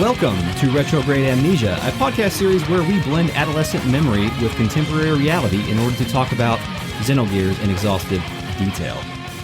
Welcome to Retrograde Amnesia, a podcast series where we blend adolescent memory with contemporary reality in order to talk about Xenogears in exhaustive detail.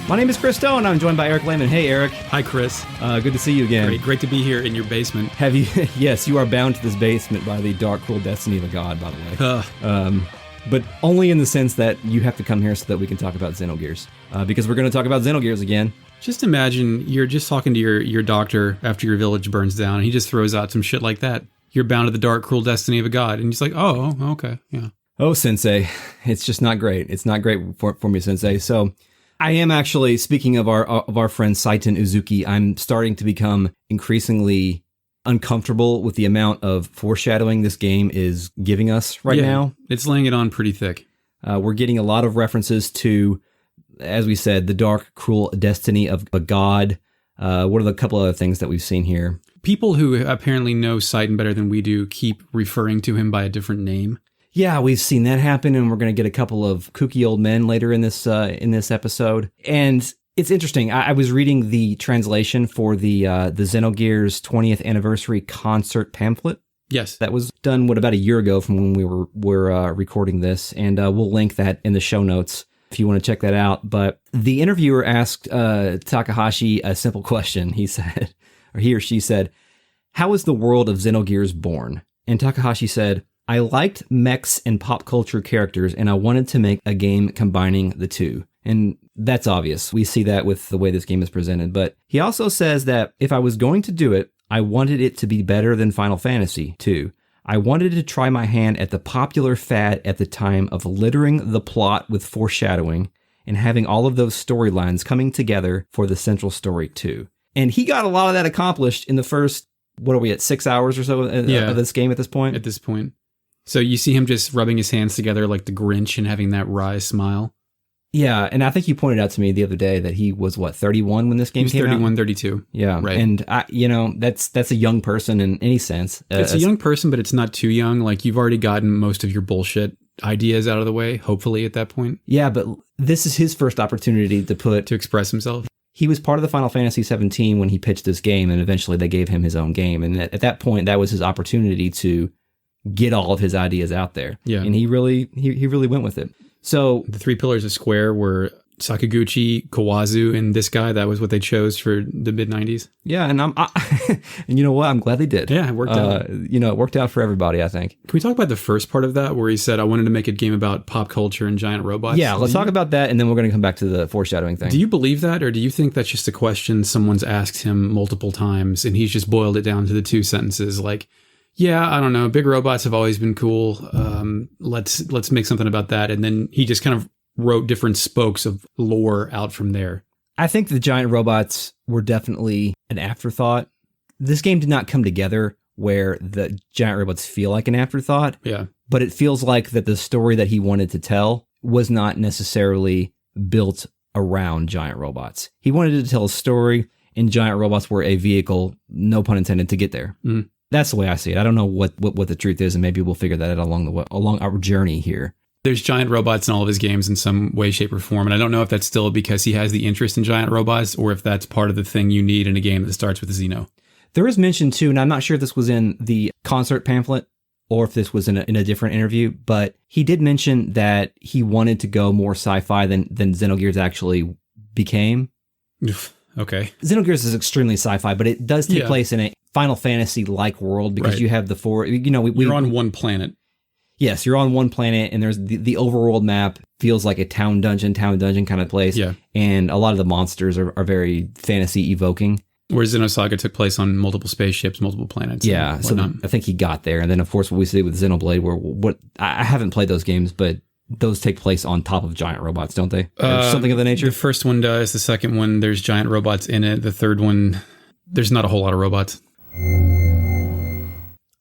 My name is Chris Stone, and I'm joined by Eric Lehman. Hey, Eric. Hi, Chris. Good to see you again. Great to be here in your basement. Have you? Yes, you are bound to this basement by the dark, cruel destiny of a god, by the way. But only in the sense that you have to come here so that we can talk about Xenogears. Because we're going to talk about Xenogears again. Just imagine you're just talking to your doctor after your village burns down, and he just throws out some shit like that. You're bound to the dark, cruel destiny of a god. And he's like, oh, okay, yeah. Oh, Sensei. It's just not great. It's not great for me, Sensei. So I am actually, speaking of our friend Citan Uzuki, I'm starting to become increasingly uncomfortable with the amount of foreshadowing this game is giving us right now. It's laying it on pretty thick. We're getting a lot of references to, as we said, the dark, cruel destiny of a god. What are the couple other things that we've seen here? People who apparently know Citan better than we do keep referring to him by a different name. Yeah, we've seen that happen, and we're going to get a couple of kooky old men later in this episode. And it's interesting. I was reading the translation for the Xenogears 20th anniversary concert pamphlet. Yes, that was done about a year ago from when we were recording this, and we'll link that in the show notes if you want to check that out. But the interviewer asked Takahashi a simple question. He said, or he or she said, "How was the world of Xenogears born?" And Takahashi said, "I liked mechs and pop culture characters, and I wanted to make a game combining the two." And that's obvious. We see that with the way this game is presented. But he also says that if I was going to do it, I wanted it to be better than Final Fantasy II. I wanted to try my hand at the popular fad at the time of littering the plot with foreshadowing and having all of those storylines coming together for the central story too. And he got a lot of that accomplished in the first, what are we at, 6 hours or so of this game at this point? At this point. So you see him just rubbing his hands together like the Grinch and having that wry smile. Yeah, and I think you pointed out to me the other day that he was, 31 when this game came out? 31, 32. Yeah, right. And, that's a young person in any sense. It's a young person, but it's not too young. Like, you've already gotten most of your bullshit ideas out of the way, hopefully, at that point. Yeah, but this is his first opportunity to express himself. He was part of the Final Fantasy 17 when he pitched this game, and eventually they gave him his own game. And at that point, that was his opportunity to get all of his ideas out there. Yeah. And he really went with it. So the three pillars of Square were Sakaguchi, Kawazu, and this guy. That was what they chose for the mid-90s. Yeah, and and you know what? I'm glad they did. Yeah, it worked out. It worked out for everybody, I think. Can we talk about the first part of that where he said, I wanted to make a game about pop culture and giant robots? Yeah, let's talk about that, and then we're going to come back to the foreshadowing thing. Do you believe that, or do you think that's just a question someone's asked him multiple times, and he's just boiled it down to the two sentences, like, yeah, I don't know, big robots have always been cool. Let's make something about that. And then he just kind of wrote different spokes of lore out from there. I think the giant robots were definitely an afterthought. This game did not come together where the giant robots feel like an afterthought. Yeah. But it feels like that the story that he wanted to tell was not necessarily built around giant robots. He wanted to tell a story, and giant robots were a vehicle, no pun intended, to get there. Mm. That's the way I see it. I don't know what the truth is, and maybe we'll figure that out along our journey here. There's giant robots in all of his games in some way, shape, or form, and I don't know if that's still because he has the interest in giant robots or if that's part of the thing you need in a game that starts with a Xeno. There is mention, too, and I'm not sure if this was in the concert pamphlet or if this was in a different interview, but he did mention that he wanted to go more sci-fi than Xenogears actually became. Okay. Xenogears is extremely sci-fi, but it does take place in a Final Fantasy-like world because you have the four... You're on one planet. Yes, you're on one planet, and there's the overworld map feels like a town dungeon kind of place. Yeah. And a lot of the monsters are very fantasy-evoking. Whereas Xenosaga took place on multiple spaceships, multiple planets. Yeah, so I think he got there. And then, of course, what we see with Xenoblade, I haven't played those games, but those take place on top of giant robots, don't they? Something of the nature? The first one does. The second one, there's giant robots in it. The third one, there's not a whole lot of robots.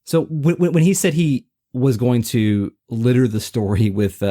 So when he said he was going to litter the story with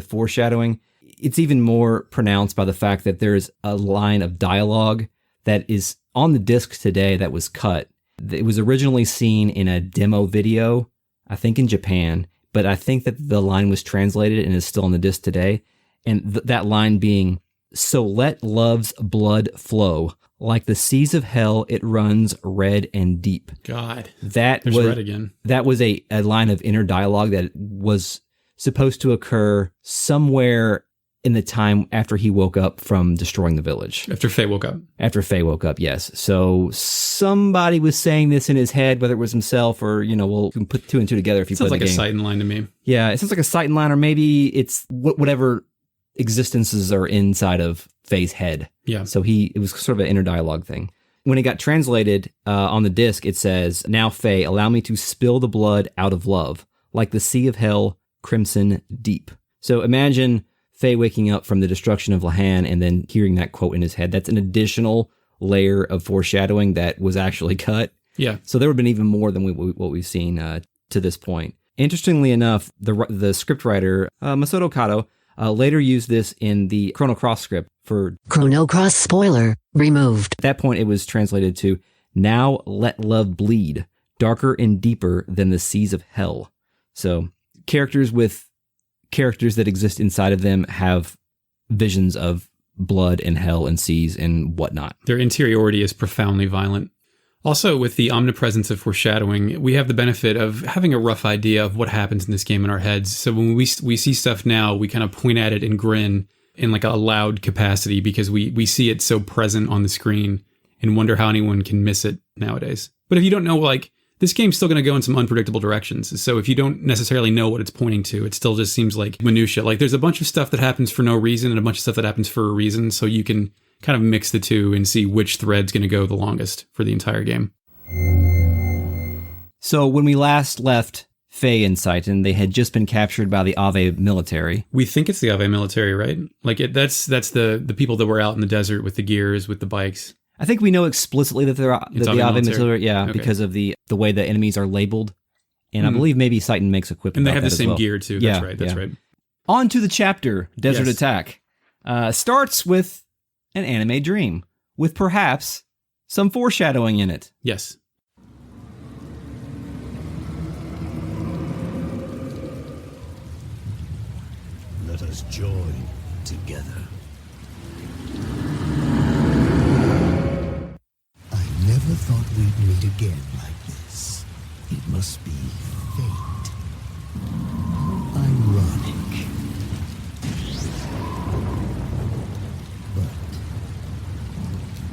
foreshadowing, it's even more pronounced by the fact that there's a line of dialogue that is on the disc today that was cut. It was originally seen in a demo video, I think in Japan, but I think that the line was translated and is still on the disc today. And that line being, "So let love's blood flow. Like the seas of hell, it runs red and deep." God, There's red again. That was a line of inner dialogue that was supposed to occur somewhere in the time after he woke up from destroying the village. After Faye woke up. After Faye woke up, yes. So somebody was saying this in his head, whether it was himself or, we'll put two and two together if you play the game. Sounds like a Citan line to me. Yeah, it sounds like a Citan line, or maybe it's whatever existences are inside of Faye's head. Yeah. So it was sort of an inner dialogue thing. When it got translated on the disc, it says, "Now Faye, allow me to spill the blood out of love, like the sea of hell, crimson deep." So imagine Faye waking up from the destruction of Lahan and then hearing that quote in his head. That's an additional layer of foreshadowing that was actually cut. Yeah. So there would have been even more than what we've seen to this point. Interestingly enough, the scriptwriter, Masato Kato, later used this in the Chrono Cross script for Chrono Cross spoiler removed. At that point, it was translated to, "Now let love bleed, darker and deeper than the seas of hell." So characters that exist inside of them have visions of blood and hell and seas and whatnot. Their interiority is profoundly violent. Also, with the omnipresence of foreshadowing, we have the benefit of having a rough idea of what happens in this game in our heads. So when we see stuff now, we kind of point at it and grin in like a loud capacity because we see it so present on the screen and wonder how anyone can miss it nowadays. But if you don't know, like, this game's still going to go in some unpredictable directions. So if you don't necessarily know what it's pointing to, it still just seems like minutia. Like, there's a bunch of stuff that happens for no reason and a bunch of stuff that happens for a reason. So you can kind of mix the two and see which thread's going to go the longest for the entire game. So when we last left Faye and Citan, they had just been captured by the Aveh military. We think it's the Aveh military, right? Like, that's the people that were out in the desert with the gears, with the bikes. I think we know explicitly that they're the Aveh military, okay. Because of the way the enemies are labeled. And I believe maybe Citan makes a quip. And they have the same well. gear too. Yeah, That's right. On to the chapter, Desert Attack. Starts with an anime dream, with perhaps some foreshadowing in it. Yes. Let us join together. I never thought we'd meet again like this. It must be fate. Ironic. But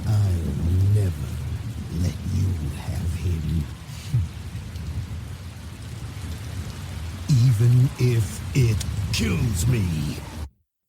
I'll never let you have him. Even if it kills me.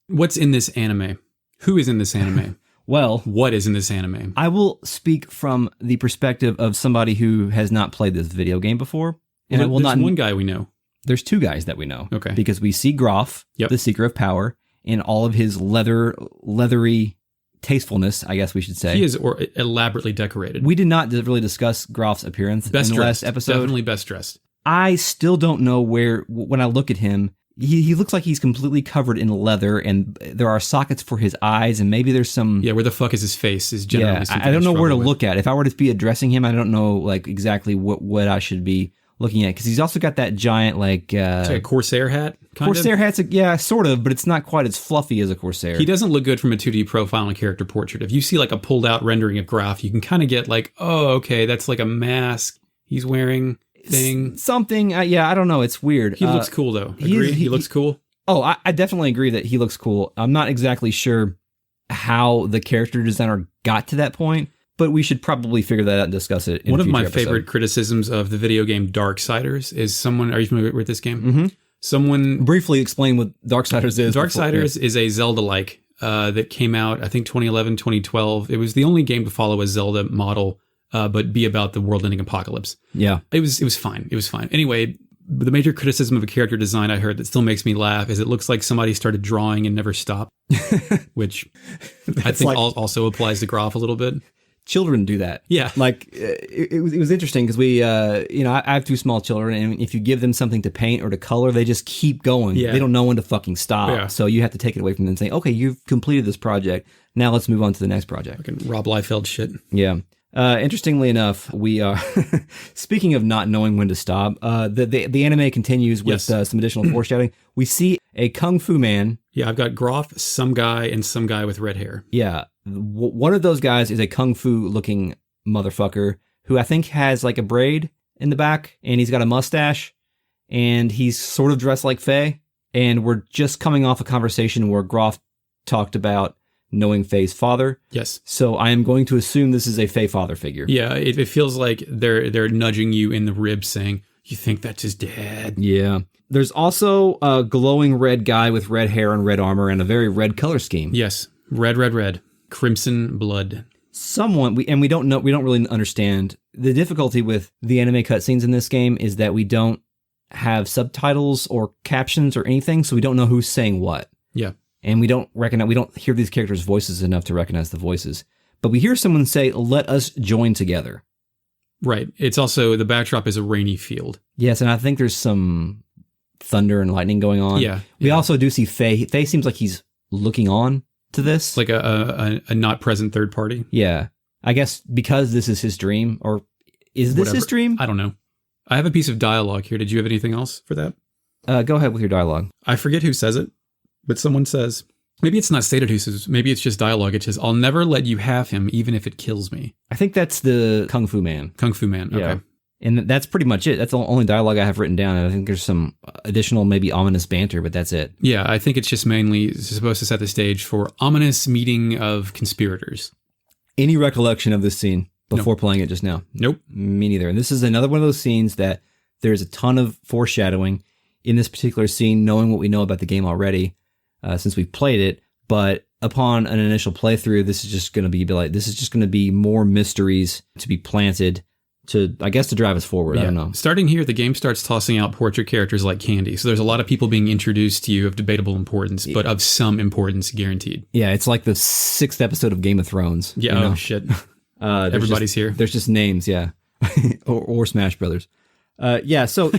What's in this anime? Who is in this anime? Well, what is in this anime? I will speak from the perspective of somebody who has not played this video game before. And Well, there's one guy we know. There's two guys that we know. Okay. Because we see Grahf, the Seeker of Power, in all of his leathery tastefulness, I guess we should say. He is elaborately decorated. We did not really discuss Graf's appearance in the last episode. Definitely best dressed. I still don't know when I look at him, he looks like he's completely covered in leather, and there are sockets for his eyes, and maybe there's some... Yeah, where the fuck is his face is generally something I don't know where to look at. If I were to be addressing him, I don't know like exactly what I should be looking at, because he's also got that giant like... it's like a Corsair hat, Corsair hat's, sort of, but it's not quite as fluffy as a Corsair. He doesn't look good from a 2D profile and character portrait. If you see like a pulled out rendering of Grahf, you can kind of get like, oh, okay, that's like a mask he's wearing... thing. Something, I don't know. It's weird. He looks cool, though. Agree? He looks cool? Oh, I definitely agree that he looks cool. I'm not exactly sure how the character designer got to that point, but we should probably figure that out and discuss it in One a of my future favorite episode. criticisms of the video game Darksiders is someone... Are you familiar with this game? Mm-hmm. Someone... Briefly explain what Darksiders is. Darksiders is a Zelda-like that came out, I think, 2011, 2012. It was the only game to follow a Zelda model, but be about the world-ending apocalypse. Yeah. It was fine. It was fine. Anyway, the major criticism of a character design I heard that still makes me laugh is it looks like somebody started drawing and never stopped, which I think also applies to Grahf a little bit. Children do that. Yeah. Like, it was interesting because we, I have two small children, and if you give them something to paint or to color, they just keep going. Yeah. They don't know when to fucking stop. Yeah. So you have to take it away from them and say, okay, you've completed this project. Now let's move on to the next project. Fucking Rob Liefeld shit. Yeah. Interestingly enough, we are speaking of not knowing when to stop. The anime continues with some additional foreshadowing. We see a kung fu man. Yeah, I've got Grahf, some guy, and some guy with red hair. Yeah. One of those guys is a kung fu looking motherfucker who I think has like a braid in the back, and he's got a mustache, and he's sort of dressed like Faye. And we're just coming off a conversation where Grahf talked about knowing Faye's father. Yes. So I am going to assume this is a Faye father figure. Yeah, it feels like they're nudging you in the ribs saying, you think that's his dad? Yeah. There's also a glowing red guy with red hair and red armor and a very red color scheme. Yes. Red. Crimson blood. We don't really understand. The difficulty with the anime cutscenes in this game is that we don't have subtitles or captions or anything, so we don't know who's saying what. Yeah. And we don't hear these characters' voices enough to recognize the voices. But we hear someone say, "Let us join together." Right. It's also, the backdrop is a rainy field. Yes, and I think there's some thunder and lightning going on. Yeah. We also do see Faye. Faye seems like he's looking on to this. Like a not present third party. Yeah. I guess because this is his dream, or is this his dream? I don't know. I have a piece of dialogue here. Did you have anything else for that? Go ahead with your dialogue. I forget who says it, but someone says, maybe it's not stated who says, maybe it's just dialogue. It says, "I'll never let you have him, even if it kills me." I think that's the Kung Fu Man. Kung Fu Man, okay. Yeah. And that's pretty much it. That's the only dialogue I have written down. And I think there's some additional, maybe ominous banter, but that's it. Yeah, I think it's just mainly supposed to set the stage for ominous meeting of conspirators. Any recollection of this scene before playing it just now? Nope. Me neither. And this is another one of those scenes that there's a ton of foreshadowing in this particular scene, knowing what we know about the game already since we've played it. But upon an initial playthrough, this is just going to be more mysteries to be planted to drive us forward. Yeah. I don't know. Starting here, the game starts tossing out portrait characters like candy. So there's a lot of people being introduced to you of debatable importance, but of some importance guaranteed. Yeah, it's like the 6th episode of Game of Thrones. Yeah, oh shit. Everybody's here. There's just names, yeah. or Smash Brothers. Yeah, so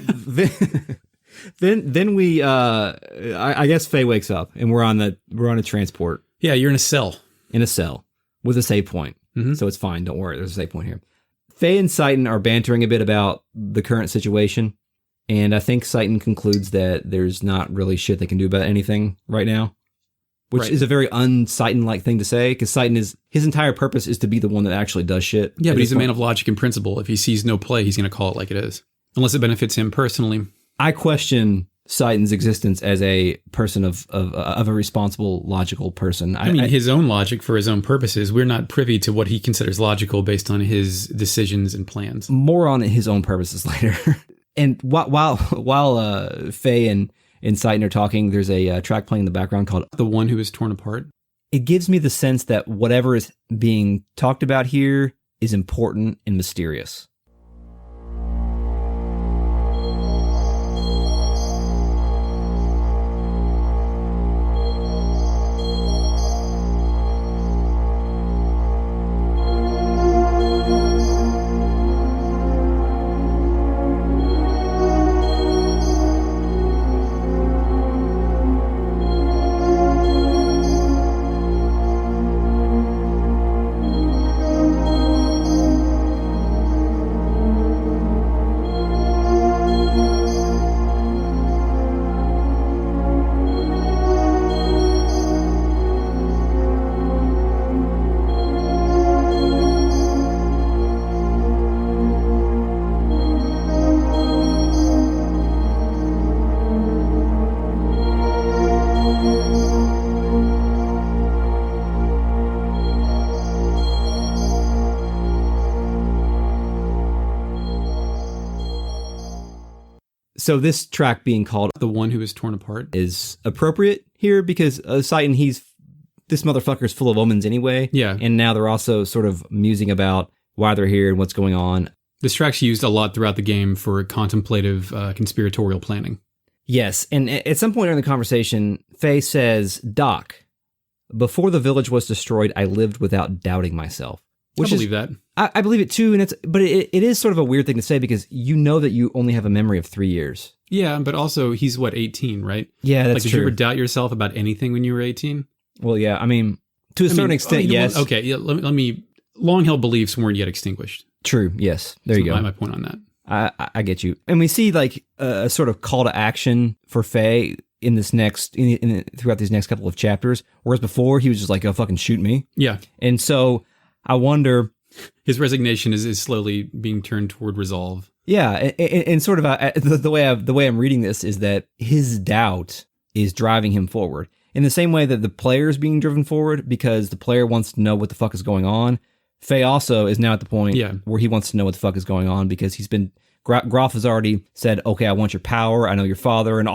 then we I guess Faye wakes up and we're on a transport. Yeah, you're in a cell. In a cell with a save point. Mm-hmm. So it's fine, don't worry, there's a save point here. Faye and Citan are bantering a bit about the current situation, and I think Citan concludes that there's not really shit they can do about anything right now, which is a very un-Citan-like thing to say, because Citan his entire purpose is to be the one that actually does shit. Yeah, but he's a man of logic and principle. If he sees no play, he's going to call it like it is, unless it benefits him personally. I question Citan's existence as a person of a responsible, logical person. I mean, his own logic for his own purposes. We're not privy to what he considers logical based on his decisions and plans. More on his own purposes later. And while Faye and Citan are talking, there's a track playing in the background called "The One Who Is Torn Apart." It gives me the sense that whatever is being talked about here is important and mysterious. So this track being called "The One Who Is Torn Apart" is appropriate here because Citan, this motherfucker's full of omens anyway. Yeah. And now they're also sort of musing about why they're here and what's going on. This track's used a lot throughout the game for contemplative conspiratorial planning. Yes. And at some point during the conversation, Faye says, "Doc, before the village was destroyed, I lived without doubting myself." I believe that. I believe it too, but it is sort of a weird thing to say because you know that you only have a memory of 3 years. Yeah, but also he's 18, right? Yeah, that's true. Did you ever doubt yourself about anything when you were 18? Well, yeah, I mean, to a certain extent, yes. Okay, yeah, let me. Long-held beliefs weren't yet extinguished. True. Yes. There you go. My point on that. I get you. And we see like a sort of call to action for Faye in this throughout these next couple of chapters, whereas before he was just like, "Oh, fucking shoot me." Yeah. And so I wonder, his resignation is slowly being turned toward resolve. Yeah, and sort of the way I'm reading this is that his doubt is driving him forward in the same way that the player is being driven forward because the player wants to know what the fuck is going on. Faye also is now at the point where he wants to know what the fuck is going on because Grahf has already said, "Okay, I want your power. I know your father," and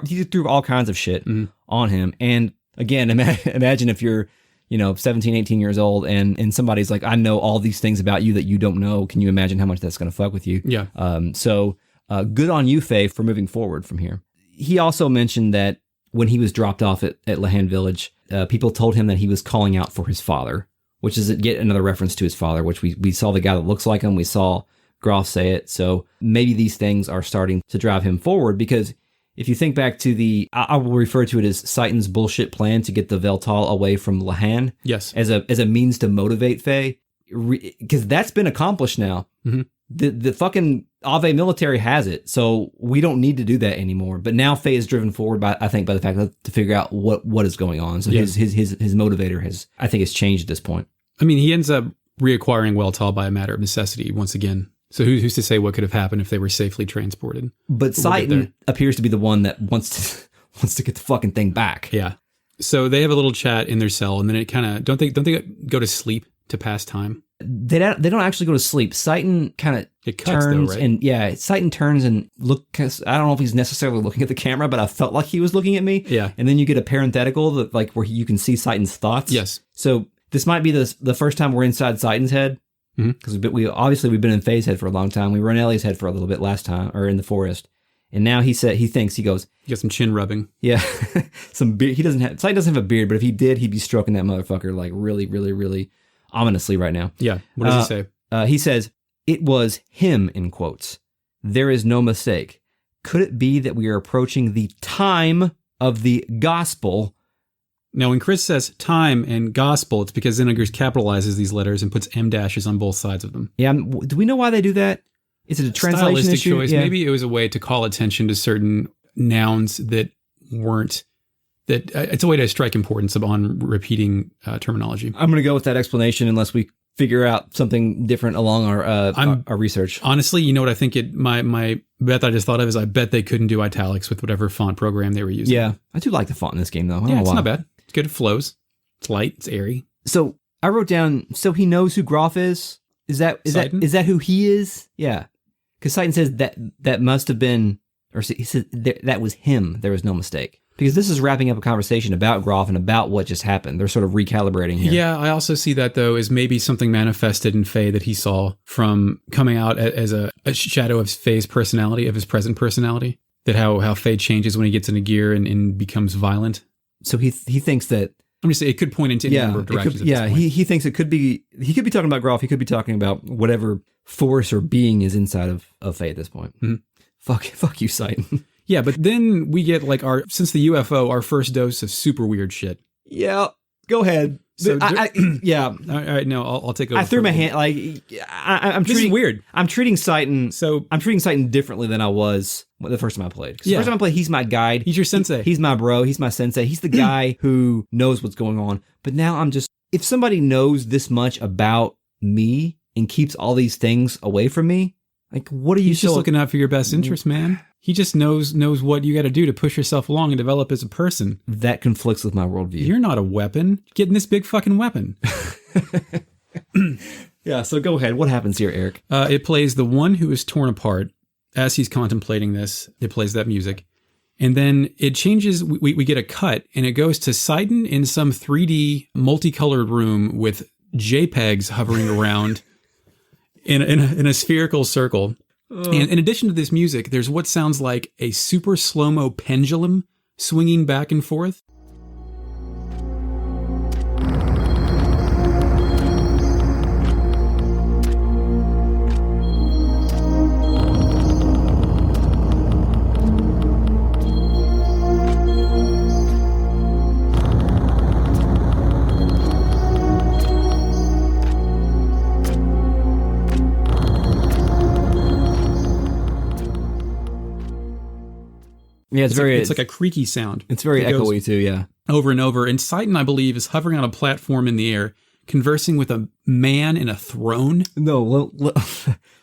he threw all kinds of shit on him. And again, imagine if you're 17, 18 years old and somebody's like, "I know all these things about you that you don't know." Can you imagine how much that's going to fuck with you? Yeah. So good on you, Faye, for moving forward from here. He also mentioned that when he was dropped off at Lahan Village, people told him that he was calling out for his father, which is yet another reference to his father, which we saw the guy that looks like him. We saw Grahf say it. So maybe these things are starting to drive him forward because if you think back to I will refer to it as Citan's bullshit plan to get the Weltall away from Lahan. Yes. As a means to motivate Faye, because that's been accomplished now. Mm-hmm. The fucking Aveh military has it, so we don't need to do that anymore. But now Faye is driven forward by the fact that to figure out what is going on. So his motivator has changed at this point. I mean, he ends up reacquiring Weltall by a matter of necessity once again. So who's to say what could have happened if they were safely transported? But Citan appears to be the one that wants to get the fucking thing back. Yeah. So they have a little chat in their cell, and then it kind of don't they go to sleep to pass time? They don't actually go to sleep. Citan kind of turns, right? and Citan turns and look. I don't know if he's necessarily looking at the camera, but I felt like he was looking at me. Yeah. And then you get a parenthetical that where you can see Citan's thoughts. Yes. So this might be the first time we're inside Citan's head. Because we've been in Faye's head for a long time. We were in Ellie's head for a little bit last time, or in the forest, and now he goes. You got some chin rubbing. Yeah, some beard. Citan doesn't have a beard, but if he did, he'd be stroking that motherfucker like really, really, really ominously right now. Yeah. What does he say? He says, "It was him," in quotes. "There is no mistake. Could it be that we are approaching the time of the gospel?" Now, when Chris says time and gospel, it's because Xenogears capitalizes these letters and puts M dashes on both sides of them. Yeah, do we know why they do that? Is it a translation stylistic issue? choice? Yeah. Maybe it was a way to call attention to certain nouns that weren't. That it's a way to strike importance on repeating terminology. I'm going to go with that explanation unless we figure out something different along our research. Honestly, you know what I think? My bet that I just thought of is I bet they couldn't do italics with whatever font program they were using. Yeah, I do like the font in this game though. I don't know it's why. not bad. It's good. It flows. It's light. It's airy. So I wrote down. So he knows who Grahf is. Is that who he is? Yeah, because Citan says that must have been, or he said that was him. There was no mistake. Because this is wrapping up a conversation about Grahf and about what just happened. They're sort of recalibrating here. Yeah, I also see that, though, as maybe something manifested in Faye that he saw from coming out as a shadow of Faye's personality, of his present personality. That how Faye changes when he gets in a gear and becomes violent. So he thinks that... I'm just saying, it could point into any number of directions. He thinks it could be... He could be talking about Grahf. He could be talking about whatever force or being is inside of Faye at this point. Mm-hmm. Fuck you, Citan. Yeah, but then we get since the UFO, our first dose of super weird shit. Yeah, go ahead. So yeah. All right, no, I'll take over. I threw my hand I'm this is weird. I'm treating Citan differently than I was the first time I played. Because the first time I played, he's my guide. He's your sensei. He's my bro. He's my sensei. He's the guy who knows what's going on. But now I'm just, if somebody knows this much about me and keeps all these things away from me, what are you? He's just looking out for your best interest, man. He just knows what you got to do to push yourself along and develop as a person. That conflicts with my worldview. You're not a weapon. Get in this big fucking weapon. Yeah, so go ahead. What happens here, Eric? It plays The One Who Is Torn Apart. As he's contemplating this, it plays that music. And then it changes. We get a cut, and it goes to Citan in some 3D multicolored room with JPEGs hovering around in a spherical circle. And in addition to this music, there's what sounds like a super slow-mo pendulum swinging back and forth. Yeah, it's like a creaky sound. It's very It goes echoey too, yeah. over and over. And Citan, I believe, is hovering on a platform in the air, conversing with a man in a throne. No,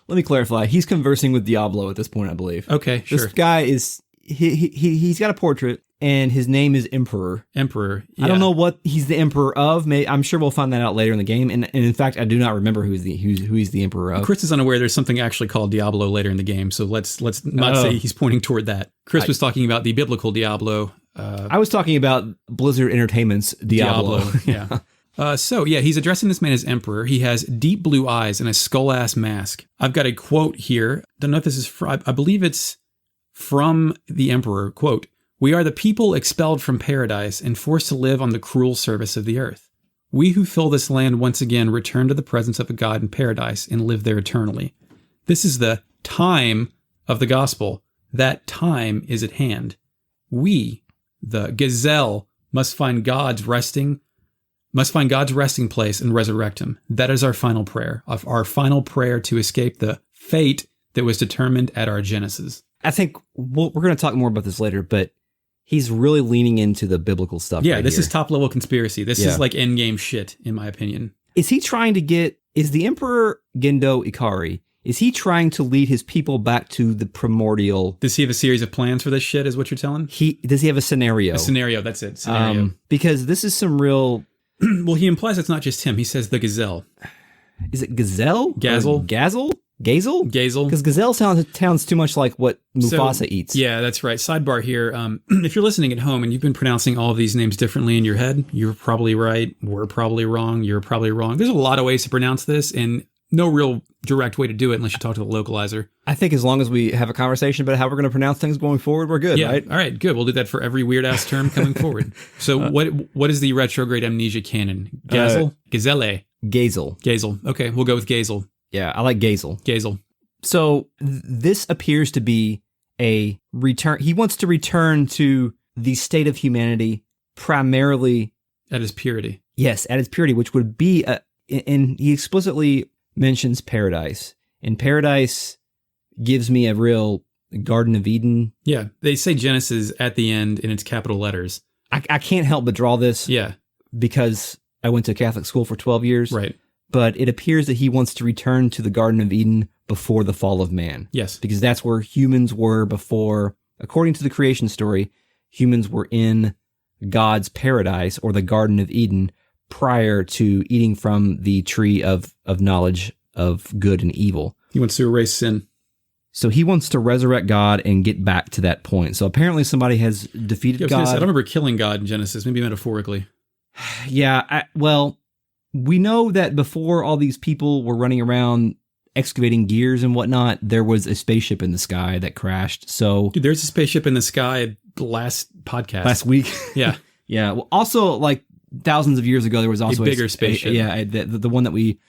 let me clarify. He's conversing with Diablo at this point, I believe. Okay, sure. This guy is he's got a portrait, and his name is Emperor. Emperor. Yeah. I don't know what he's the emperor of. I'm sure we'll find that out later in the game. And in fact, I do not remember who he's the emperor of. Chris is unaware there's something actually called Diablo later in the game, so let's not say he's pointing toward that. Chris was talking about the biblical Diablo. I was talking about Blizzard Entertainment's Diablo. Yeah. He's addressing this man as Emperor. He has deep blue eyes and a skull-ass mask. I've got a quote here. Don't know if this is I believe it's from the Emperor. Quote, "We are the people expelled from paradise and forced to live on the cruel service of the earth. We who fill this land once again return to the presence of a god in paradise and live there eternally. This is the time of the gospel. That time is at hand. We, the gazelle, must find God's resting place and resurrect him. That is our final prayer to escape the fate that was determined at our genesis." I think we're going to talk more about this later, but he's really leaning into the biblical stuff. Yeah, right this here. is top level conspiracy. This is like endgame shit, in my opinion. Is he trying to is the Emperor Gendo Ikari, is he trying to lead his people back to the primordial? Does he have a series of plans for this shit, is what you're telling? Does he have a scenario? A scenario, that's it. Scenario. Because this is some real... Well, he implies it's not just him. He says the gazelle. Is it gazelle? Gazel? Gazel? Gazel? Gazel. Because gazelle sounds too much like what Mufasa eats. Yeah, that's right. Sidebar here. If you're listening at home and you've been pronouncing all of these names differently in your head, you're probably right. We're probably wrong. You're probably wrong. There's a lot of ways to pronounce this, and no real direct way to do it unless you talk to the localizer. I think as long as we have a conversation about how we're going to pronounce things going forward, we're good, right? All right, good. We'll do that for every weird-ass term coming forward. So what is the retrograde amnesia canon? Gazel? Gazelle? Gazel. Gazel. Okay, we'll go with Gazel. Yeah, I like Gazel. Gazel. So this appears to be a return. He wants to return to the state of humanity primarily... At his purity. Yes, at its purity, which would be... and he explicitly mentions paradise. And paradise gives me a real Garden of Eden. Yeah, they say Genesis at the end in its capital letters. I can't help but draw this. Yeah. Because I went to Catholic school for 12 years. Right. But it appears that he wants to return to the Garden of Eden before the fall of man. Yes. Because that's where humans were before, according to the creation story, humans were in God's paradise or the Garden of Eden prior to eating from the tree of knowledge of good and evil. He wants to erase sin. So he wants to resurrect God and get back to that point. So apparently somebody has defeated God. I don't remember killing God in Genesis, maybe metaphorically. Yeah, we know that before all these people were running around excavating gears and whatnot, there was a spaceship in the sky that crashed. So, dude, there's a spaceship in the sky last week. Yeah. Yeah. Well, also, like thousands of years ago, there was also a bigger spaceship. The one that we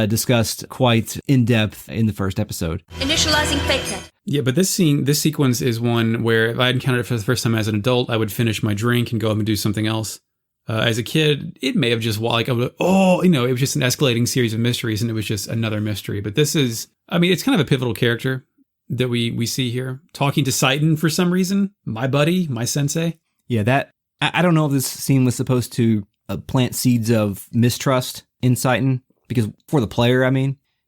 discussed quite in depth in the first episode. Initializing fakehead. Yeah, but this sequence is one where if I had encountered it for the first time as an adult, I would finish my drink and go up and do something else. As a kid, it may have just it was just an escalating series of mysteries, and it was just another mystery. But this is, it's kind of a pivotal character that we see here. Talking to Citan for some reason, my buddy, my sensei. Yeah, I don't know if this scene was supposed to plant seeds of mistrust in Citan, because for the player,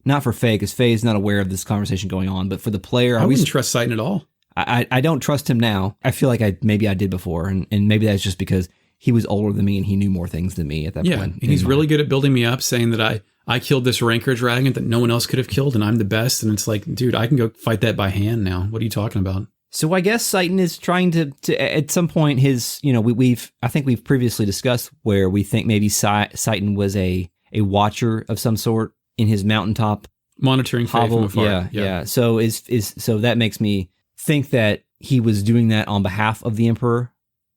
not for Faye, because Faye is not aware of this conversation going on, but for the player, I wouldn't trust Citan at all. I don't trust him now. I feel like maybe I did before, and maybe that's just because he was older than me and he knew more things than me at that point. Yeah, and he's really good at building me up, saying that I killed this Rancor dragon that no one else could have killed, and I'm the best. And it's like, dude, I can go fight that by hand now. What are you talking about? So I guess Citan is trying to at some point I think we've previously discussed where we think maybe Citan was a watcher of some sort in his mountaintop monitoring Faye from afar. Yeah. So so that makes me think that he was doing that on behalf of the Emperor,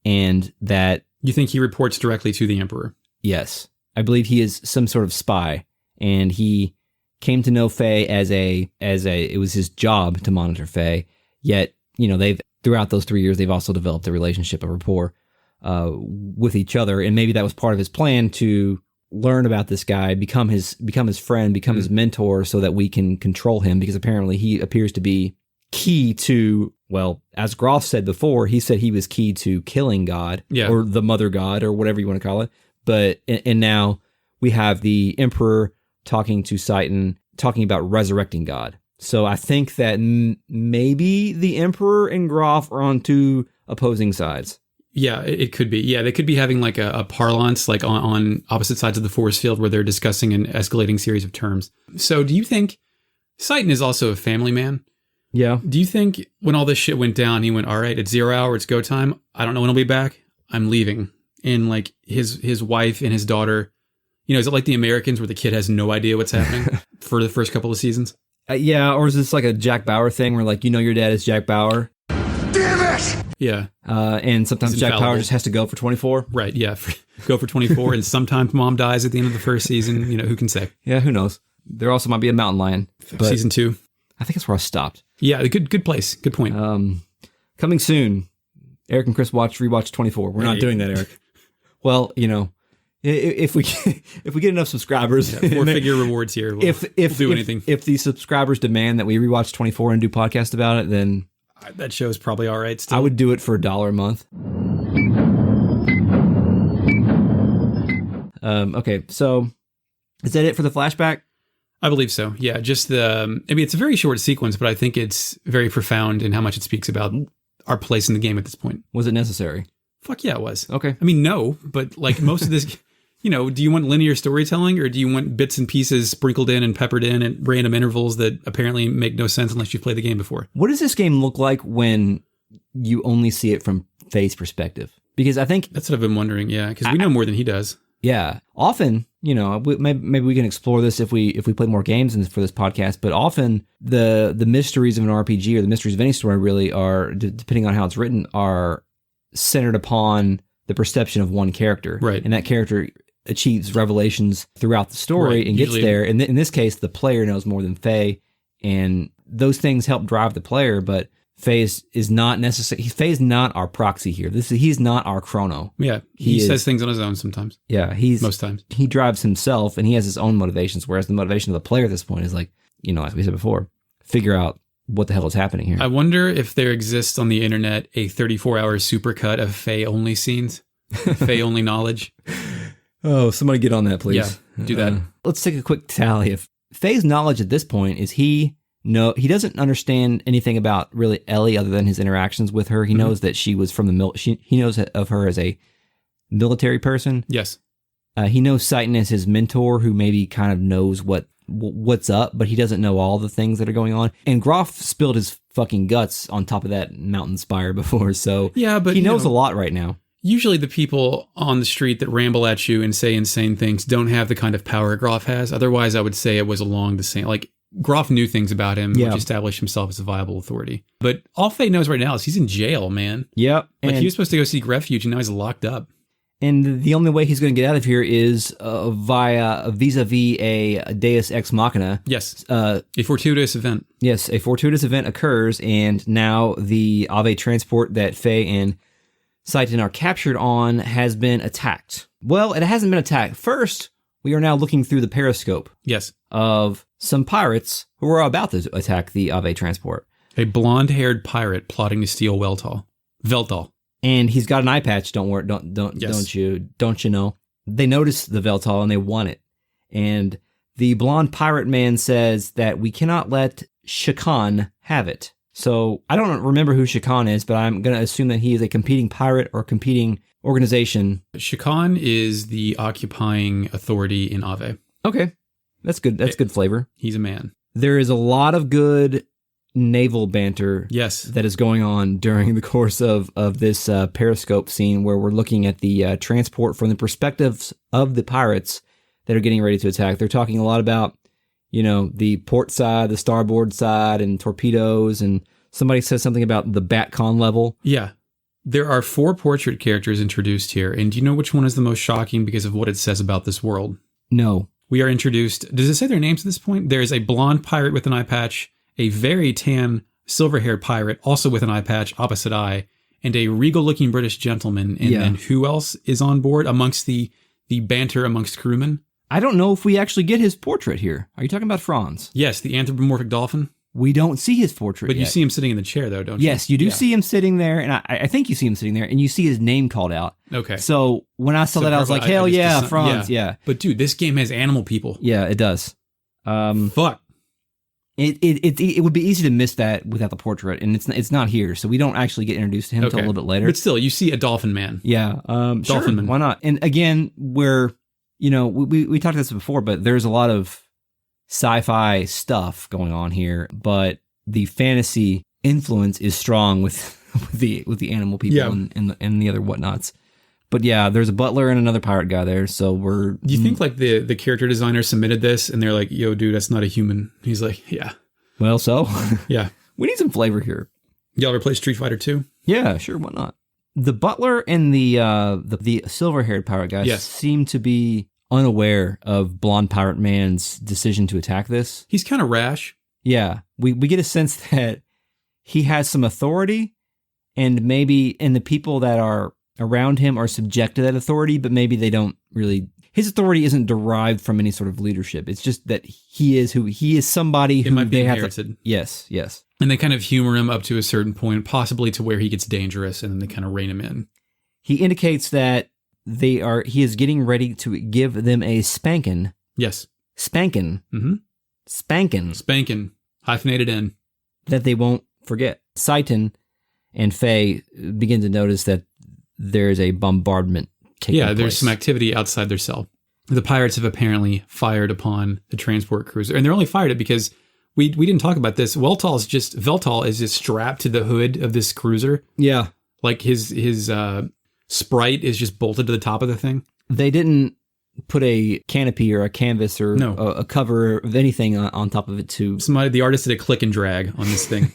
and that you think he reports directly to the Emperor? Yes. I believe he is some sort of spy, and he came to know Faye as it was his job to monitor Faye. Yet, they've throughout those 3 years, they've also developed a relationship, a rapport with each other, and maybe that was part of his plan to learn about this guy, become his friend, become his mentor, so that we can control him, because apparently he appears to be key to Well, as Grahf said before, he said he was key to killing God, or the mother god, or whatever you want to call it. But, and now we have the Emperor talking to Citan, talking about resurrecting God. So I think that maybe the Emperor and Grahf are on two opposing sides. Yeah, it could be. Yeah, they could be having like a parlance, like on opposite sides of the force field where they're discussing an escalating series of terms. So do you think Citan is also a family man? Yeah. Do you think when all this shit went down, he went, all right, it's 0 hour, it's go time. I don't know when I'll be back. I'm leaving. And like his wife and his daughter, is it like the Americans where the kid has no idea what's happening for the first couple of seasons? Yeah, or is this like a Jack Bauer thing where like, your dad is Jack Bauer? Damn it! Yeah. And sometimes Jack Bauer just has to go for 24. Right, yeah. Go for 24, and sometimes mom dies at the end of the first season. Who can say? Yeah, who knows? There also might be a mountain lion. But season 2. I think that's where I stopped. Yeah, good place. Good point. Coming soon, Eric and Chris rewatch 24. We're not doing that, Eric. Well, if we get enough subscribers, 4-figure rewards here. We'll do anything. If the subscribers demand that we rewatch 24 and do podcast about it, then that show's probably all right still. I would do it for $1 a month. Okay, so is that it for the flashback? I believe so. Yeah, just it's a very short sequence, but I think it's very profound in how much it speaks about our place in the game at this point. Was it necessary? Fuck yeah, it was. Okay. I mean, no, but like most of this, do you want linear storytelling or do you want bits and pieces sprinkled in and peppered in at random intervals that apparently make no sense unless you've played the game before? What does this game look like when you only see it from Faye's perspective? Because I think... That's what I've been wondering, yeah, because we know more than he does. Yeah. Often, maybe we can explore this if we play more games for this podcast, but often the mysteries of an RPG or the mysteries of any story really are, depending on how it's written, are centered upon the perception of one character. Right. And that character achieves revelations throughout the story and gets there. And in this case, the player knows more than Faye, and those things help drive the player, but Faye is not necessary. Faye is not our proxy here. He's not our Chrono. Yeah, he says things on his own sometimes. Yeah, most times he drives himself, and he has his own motivations. Whereas the motivation of the player at this point is like, as we said before, figure out what the hell is happening here. I wonder if there exists on the internet a 34-hour supercut of Faye only scenes, Faye only knowledge. Oh, somebody get on that, please. Yeah, do that. Let's take a quick tally. If Faye's knowledge at this point is he doesn't understand anything about really Ellie other than his interactions with her. He knows that she was from the he knows of her as a military person. Yes. He knows Citan as his mentor, who maybe kind of knows what's up, but he doesn't know all the things that are going on. And Grahf spilled his fucking guts on top of that mountain spire before, so yeah, but he knows a lot right now. Usually the people on the street that ramble at you and say insane things don't have the kind of power Grahf has. Otherwise, I would say it was along the same... Like, Grahf knew things about him, which established himself as a viable authority. But all Faye knows right now is he's in jail, man. Yep. Like, he was supposed to go seek refuge, and now he's locked up. And the only way he's going to get out of here is vis-a-vis a Deus Ex Machina. Yes. A fortuitous event. Yes, a fortuitous event occurs, and now the Aveh transport that Faye and Citan are captured on has been attacked. Well, it hasn't been attacked. First, we are now looking through the periscope. Yes. Of some pirates who are about to attack the Aveh transport. A blonde-haired pirate plotting to steal Weltall. And he's got an eye patch. Don't worry. Don't you know? They notice the Weltall and they want it. And the blonde pirate man says that we cannot let Citan have it. So I don't remember who Citan is, but I'm going to assume that he is a competing pirate or competing organization. Citan is the occupying authority in Aveh. Okay. That's good. That's good flavor. He's a man. There is a lot of good naval banter that is going on during the course of this periscope scene where we're looking at the transport from the perspectives of the pirates that are getting ready to attack. They're talking a lot about, the port side, the starboard side, and torpedoes, and somebody says something about the Batcon level. Yeah. There are 4 portrait characters introduced here, and do you know which one is the most shocking because of what it says about this world? No. We are introduced... Does it say their names at this point? There is a blonde pirate with an eye patch, a very tan, silver-haired pirate, also with an eye patch, opposite eye, and a regal-looking British gentleman. And then who else is on board amongst the banter amongst crewmen? I don't know if we actually get his portrait here. Are you talking about Franz? Yes, the anthropomorphic dolphin. we don't see his portrait But yet. you see him sitting in the chair, though, don't you? Yes, you do Yeah. see him sitting there, and I think you see him sitting there, and you see his name called out. Okay. So when I saw that, I was like, probably- hell I just yeah, assumed- Franz, yeah. But dude, this game has animal people. Yeah, it does. Fuck. It would be easy to miss that without the portrait, and it's not here, so we don't actually get introduced to him until a little bit later. But still, you see a dolphin man. Yeah, sure, Dolphin man. why not? And again, we talked about this before, but there's a lot of sci-fi stuff going on here, but the fantasy influence is strong with the animal people Yeah. and the other whatnots. But yeah, there's a butler and another pirate guy there, so we're... Do you think like the character designer submitted this and they're like, yo, dude, that's not a human? He's like, yeah. Well, so Yeah. we need some flavor here. Y'all ever play Street Fighter 2? Yeah, sure, why not? The butler and the silver-haired pirate guy Yes. seem to be unaware of Blonde Pirate Man's decision to attack this. He's kind of rash. Yeah, we get a sense that he has some authority, and the people that are around him are subject to that authority, but maybe they don't really... His authority isn't derived from any sort of leadership. It's just that he is somebody who It might be they have inherited. to... Yes. And they kind of humor him up to a certain point, possibly to where he gets dangerous, and then they kind of rein him in. He indicates that he is getting ready to give them a spanking. Yes. Spanking. Mm-hmm. Spanking. Hyphenated in. That they won't forget. Citan and Faye begin to notice that there's a bombardment taking place. Yeah, there's some activity outside their cell. The pirates have apparently fired upon the transport cruiser, and they're only fired it because we didn't talk about this. Weltall is just strapped to the hood of this cruiser. Yeah. Like his sprite is just bolted to the top of the thing. They didn't put a canopy or a canvas or a cover of anything on top of it to... The artist did a click and drag on this thing.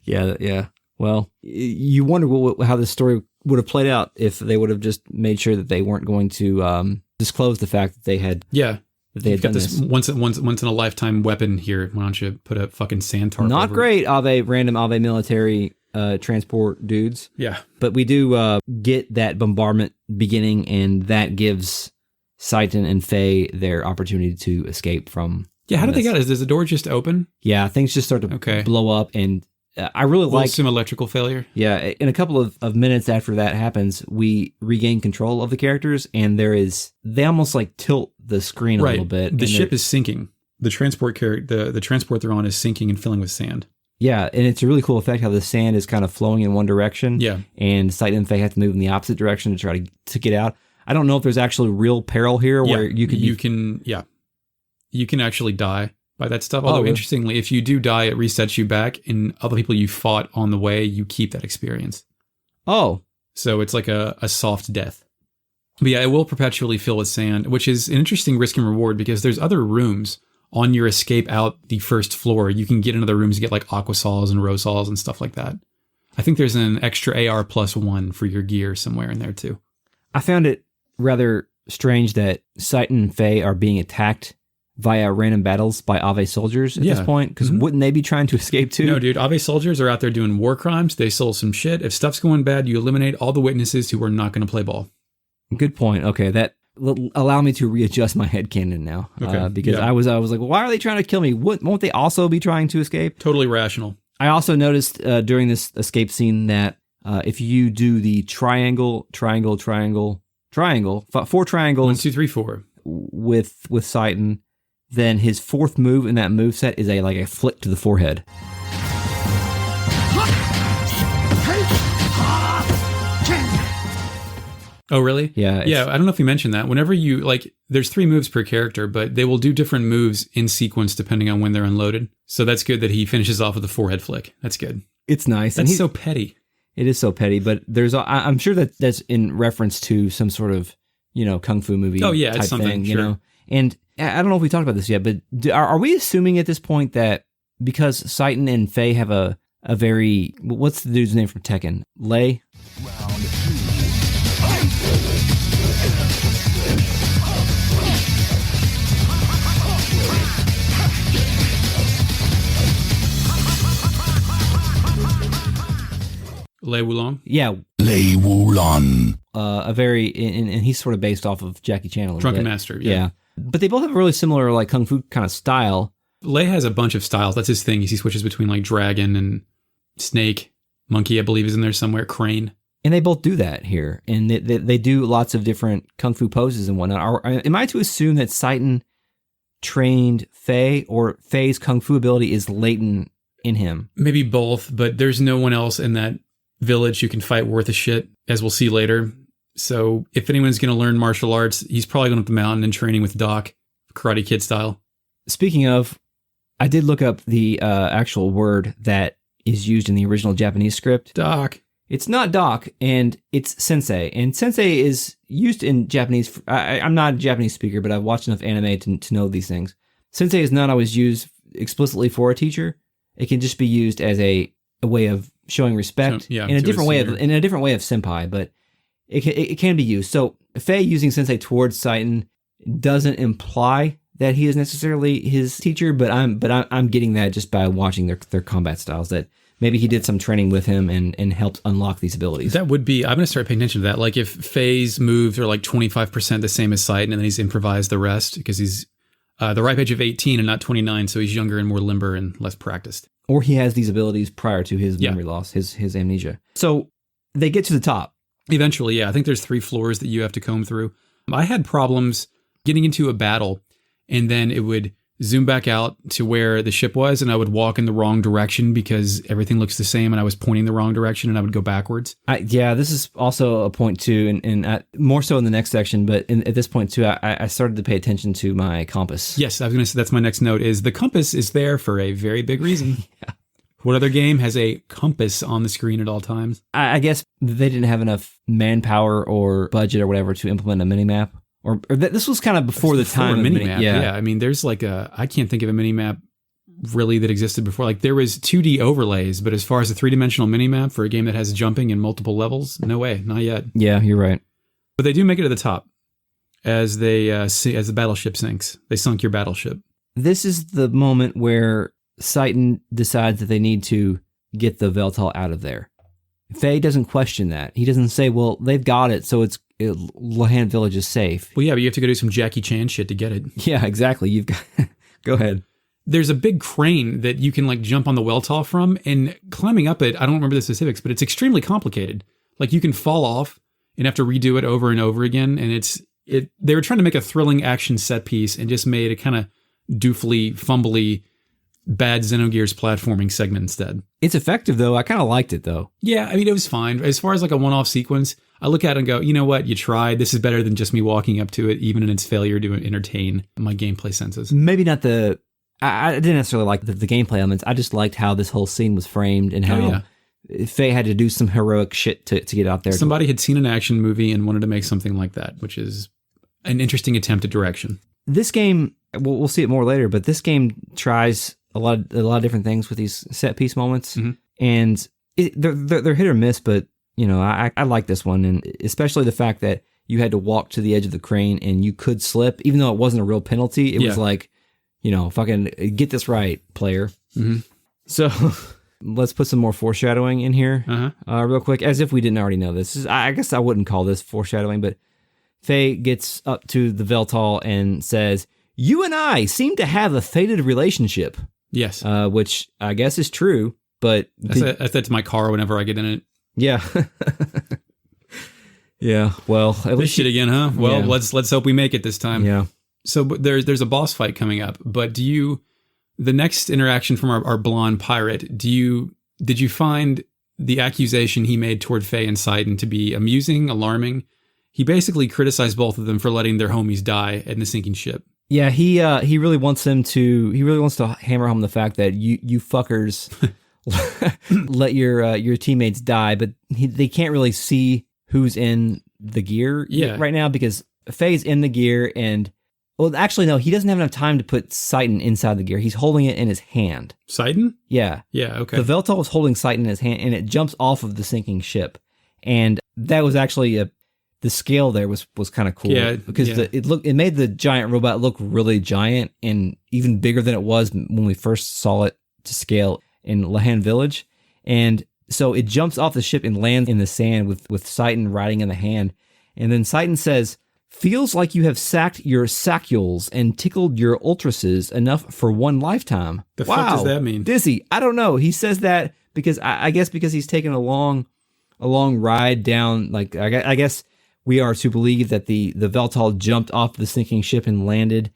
Yeah. Well, you wonder how this story would have played out if they would have just made sure that they weren't going to disclose the fact that they had... Yeah. That they had got done this this. once in a lifetime weapon here. Why don't you put a fucking sand tarp Not over great, random Aveh military transport dudes. Yeah. But we do get that bombardment beginning, and that gives Citan and Faye their opportunity to escape from... Yeah, how did they this. get it? Does the door just open? Yeah, things just start to blow up, and I really like... some electrical failure. Yeah, in a couple of minutes after that happens, we regain control of the characters, and they almost like tilt the screen a little bit. The ship is sinking. The transport the transport they're on is sinking and filling with sand. Yeah, and it's a really cool effect how the sand is kind of flowing in one direction. Yeah. And Citan and Faye have to move in the opposite direction to try to get out. I don't know if there's actually real peril here where you can actually die by that stuff. Although, interestingly, if you do die, it resets you back, and other people you fought on the way, you keep that experience. Oh. So it's like a soft death. But yeah, it will perpetually fill with sand, which is an interesting risk and reward because there's other rooms on your escape out the first floor. You can get into the rooms and get like aquasols and rosols and stuff like that. I think there's an extra AR+1 for your gear somewhere in there too. I found it rather strange that Citan and Faye are being attacked via random battles by Aveh soldiers at this point, because wouldn't they be trying to escape too? No, dude, Aveh soldiers are out there doing war crimes. They sold some shit. If stuff's going bad, you eliminate all the witnesses who are not going to play ball. Good point. Okay, that will allow me to readjust my headcanon now. Because I was like, well, why are they trying to kill me? Won't they also be trying to escape? Totally rational. I also noticed during this escape scene that if you do the triangle, 4 triangles 1, 2, 3, 4 with Citan, then his fourth move in that moveset is a flick to the forehead. Oh, really? Yeah. Yeah, I don't know if you mentioned that. Whenever you, there's 3 moves per character, but they will do different moves in sequence depending on when they're unloaded. So that's good that he finishes off with a forehead flick. That's good. It's nice. That's so petty. It is so petty, but I'm sure that's in reference to some sort of, kung fu movie type it's something, thing, sure. And I don't know if we talked about this yet, but are we assuming at this point that because Citan and Faye have a very, what's the dude's name from Tekken? Lei? Lei Wulong? Yeah. Lei Wulong. And he's sort of based off of Jackie Chan a little Drunken bit. Master, yeah. But they both have a really similar kung fu kind of style. Lei has a bunch of styles. That's his thing. He switches between like dragon and snake. Monkey, I believe, is in there somewhere. Crane. And they both do that here. And they do lots of different kung fu poses and whatnot. Am I to assume that Citan trained Faye, or Faye's kung fu ability is latent in him? Maybe both, but there's no one else in that village who can fight worth a shit, as we'll see later. So if anyone's going to learn martial arts, he's probably going up the mountain and training with Doc, Karate Kid style. Speaking of, I did look up the actual word that is used in the original Japanese script. Doc. It's not Doc, and it's Sensei. And Sensei is used in Japanese. I'm not a Japanese speaker, but I've watched enough anime to know these things. Sensei is not always used explicitly for a teacher. It can just be used as a way of showing respect in a different way of senpai, but it can be used. So Faye using Sensei towards Citan doesn't imply that he is necessarily his teacher, but I'm getting that just by watching their combat styles, that maybe he did some training with him and helped unlock these abilities. That would be, I'm going to start paying attention to that. Like if Faye's moves are like 25% the same as Citan, and then he's improvised the rest because he's the ripe age of 18 and not 29, so he's younger and more limber and less practiced. Or he has these abilities prior to his memory loss, his amnesia. So they get to the top. Eventually, yeah. I think there's 3 floors that you have to comb through. I had problems getting into a battle, and then it would zoom back out to where the ship was, and I would walk in the wrong direction because everything looks the same, and I was pointing the wrong direction, and I would go backwards. This is also a point too, and more so in the next section, but at this point too, I started to pay attention to my compass. Yes, I was going to say that's my next note, is the compass is there for a very big reason. Yeah. What other game has a compass on the screen at all times? I guess they didn't have enough manpower or budget or whatever to implement a minimap. Or this was kind of before the time of minimap. Yeah, I mean, there's like I can't think of a minimap really that existed before. Like there was 2D overlays, but as far as a 3-dimensional minimap for a game that has jumping in multiple levels, no way, not yet. Yeah, you're right. But they do make it to the top as they as the battleship sinks. They sunk your battleship. This is the moment where Citan decides that they need to get the Weltall out of there. Faye doesn't question that. He doesn't say, well, they've got it, so Lahan Village is safe. Well, yeah, but you have to go do some Jackie Chan shit to get it. Yeah, exactly. You've got... Go ahead. There's a big crane that you can like jump on the Weltall from, and climbing up it, I don't remember the specifics, but it's extremely complicated. Like you can fall off and have to redo it over and over again, and they were trying to make a thrilling action set piece and just made a kind of doofly, fumbly, bad Xenogears platforming segment instead. It's effective though. I kind of liked it though. Yeah, I mean, it was fine. As far as like a one-off sequence, I look at it and go, you know what? You tried. This is better than just me walking up to it, even in its failure to entertain my gameplay senses. Maybe not I didn't necessarily like the gameplay elements. I just liked how this whole scene was framed and how Faye had to do some heroic shit to get out there. Somebody had seen an action movie and wanted to make something like that, which is an interesting attempt at direction. This game, we'll see it more later, but this game tries a lot of different things with these set piece moments, and they're hit or miss. But you know, I like this one, and especially the fact that you had to walk to the edge of the crane and you could slip, even though it wasn't a real penalty. It was like, you know, fucking get this right, player. Mm-hmm. So let's put some more foreshadowing in here, real quick, as if we didn't already know this. I guess I wouldn't call this foreshadowing, but Faye gets up to the Weltall and says, "You and I seem to have a fated relationship." Yes. Which I guess is true, but... I said to my car whenever I get in it. Yeah. Yeah, well... This shit again, huh? Well, let's hope we make it this time. Yeah. So there's a boss fight coming up, but the next interaction from our blonde pirate, did you find the accusation he made toward Faye and Citan to be amusing, alarming? He basically criticized both of them for letting their homies die in the sinking ship. Yeah, he really wants to hammer home the fact that you fuckers let your teammates die, but they can't really see who's in the gear right now because Faye's in the gear and actually no, he doesn't have enough time to put Citan inside the gear. He's holding it in his hand. Citan? Yeah. Yeah, okay. The Weltall was holding Citan in his hand and it jumps off of the sinking ship. And that was actually the scale there was kind of cool because it made the giant robot look really giant and even bigger than it was when we first saw it to scale in Lahan Village. And so it jumps off the ship and lands in the sand with Citan riding in the hand. And then Citan says, Feels like you have sacked your sacules and tickled your ultrases enough for one lifetime. The fuck does that mean? Dizzy, I don't know. He says that because I guess because he's taken a long ride down. Like I guess we are to believe that the Weltall jumped off the sinking ship and landed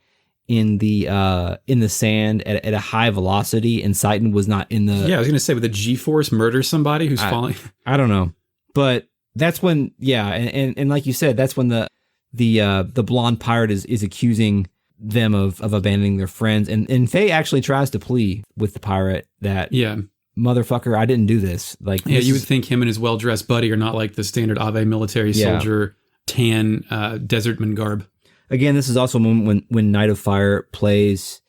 in the sand at a high velocity, and Citan was not in the. Yeah, I was gonna say, with a G-force murder somebody who's falling. I don't know, but that's when and like you said, that's when the blonde pirate is accusing them of abandoning their friends, and Faye actually tries to plea with the pirate that motherfucker, I didn't do this. Like, yeah, you would think him and his well-dressed buddy are not like the standard Aveh military soldier tan desertman garb. Again, this is also when Night of Fire plays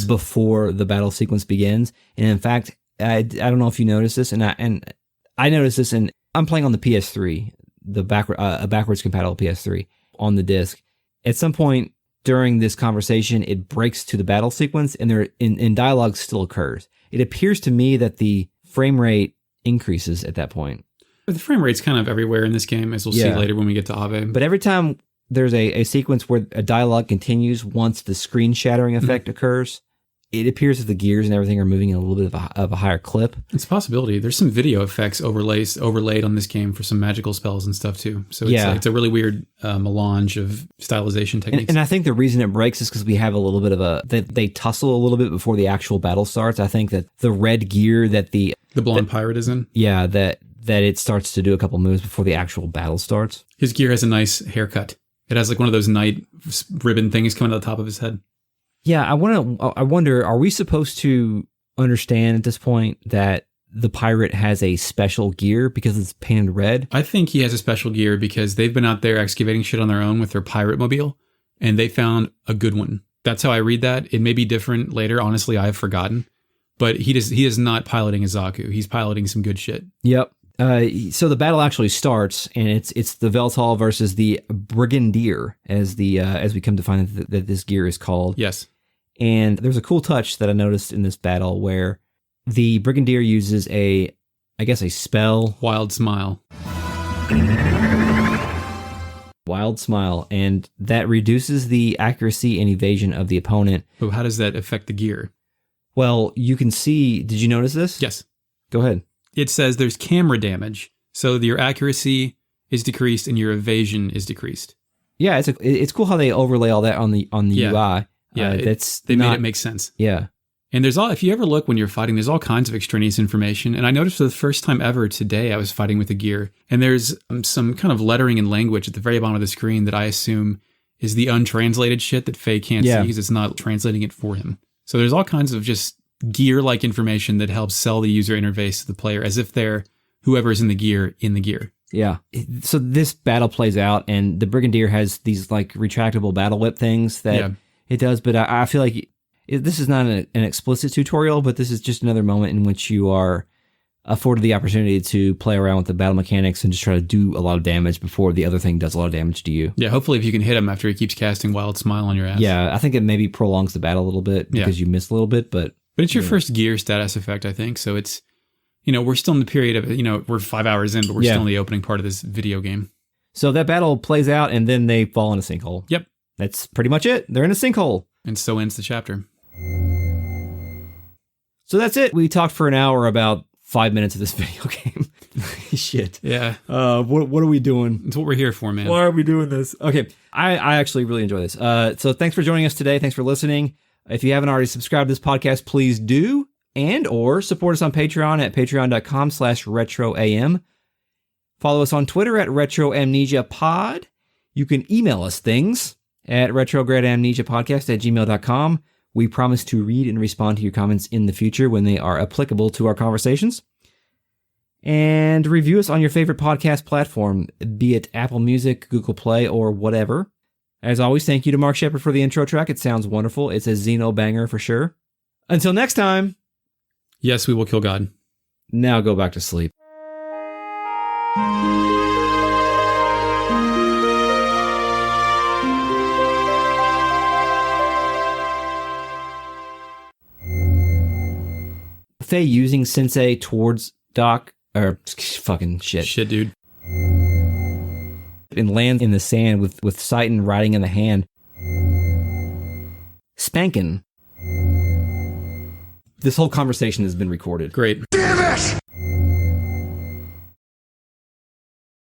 before the battle sequence begins, and in fact, I don't know if you noticed this, and I noticed this, and I'm playing on the PS3, a backwards compatible PS3 on the disc. At some point during this conversation, it breaks to the battle sequence, and in dialogue still occurs. It appears to me that the frame rate increases at that point. But the frame rate's kind of everywhere in this game, as we'll see later when we get to Aveh. But every time there's a sequence where a dialogue continues once the screen shattering effect occurs, it appears that the gears and everything are moving in a little bit of a higher clip. it's a possibility. There's some video effects overlaid on this game for some magical spells and stuff too. So it's a really weird melange of stylization techniques. And I think the reason it breaks is because we have a little bit of they tussle a little bit before the actual battle starts. I think that the red gear that the blonde pirate is in. Yeah, that it starts to do a couple moves before the actual battle starts. His gear has a nice haircut. It has like one of those knight ribbon things coming out the top of his head. Yeah, I wonder, are we supposed to understand at this point that the pirate has a special gear because it's painted red? I think he has a special gear because they've been out there excavating shit on their own with their pirate mobile, and they found a good one. That's how I read that. It may be different later. Honestly, I have forgotten. But he is not piloting a Zaku. He's piloting some good shit. Yep. So the battle actually starts, and it's the Weltall versus the Brigandier, as we come to find that this gear is called. Yes. And there's a cool touch that I noticed in this battle where the Brigandier uses a spell. Wild Smile. Wild Smile, and that reduces the accuracy and evasion of the opponent. But how does that affect the gear? Well, you can see, did you notice this? Yes. Go ahead. It says there's camera damage, so your accuracy is decreased and your evasion is decreased. Yeah, it's cool how they overlay all that on the UI. Yeah, they made it make sense. Yeah. And if you ever look when you're fighting, there's all kinds of extraneous information. And I noticed for the first time ever today, I was fighting with a gear, and there's some kind of lettering and language at the very bottom of the screen that I assume is the untranslated shit that Faye can't see because it's not translating it for him. So there's all kinds of just gear-like information that helps sell the user interface to the player as if they're whoever's in the gear in the gear. Yeah. So this battle plays out, and the Brigandier has these like retractable battle whip things that it does, but I feel like this is not an explicit tutorial, but this is just another moment in which you are afforded the opportunity to play around with the battle mechanics and just try to do a lot of damage before the other thing does a lot of damage to you. Yeah, hopefully if you can hit him after he keeps casting Wild Smile on your ass. Yeah, I think it maybe prolongs the battle a little bit because you miss a little bit, but it's your first gear status effect, I think, so it's, we're still in the period of, we're 5 hours in, but we're still in the opening part of this video game. So that battle plays out, and then they fall in a sinkhole. Yep. That's pretty much it. They're in a sinkhole. And so ends the chapter. So that's it. We talked for an hour about 5 minutes of this video game. Shit. Yeah. What are we doing? It's what we're here for, man. Why are we doing this? Okay. I actually really enjoy this. So thanks for joining us today. Thanks for listening. If you haven't already subscribed to this podcast, please do. Or support us on Patreon at patreon.com/retroam. Follow us on Twitter at retroamnesiapod. You can email us things at retrogradamnesiapodcast@gmail.com. We promise to read and respond to your comments in the future when they are applicable to our conversations. And review us on your favorite podcast platform, be it Apple Music, Google Play, or whatever. As always, thank you to Mark Shepard for the intro track. It sounds wonderful. It's a Xeno banger for sure. Until next time. Yes, we will kill God. Now go back to sleep. Faye using Sensei towards Doc, or fucking shit. Shit, dude. and lands in the sand with Citan riding in the hand. Spankin'. This whole conversation has been recorded. Great. Damn it!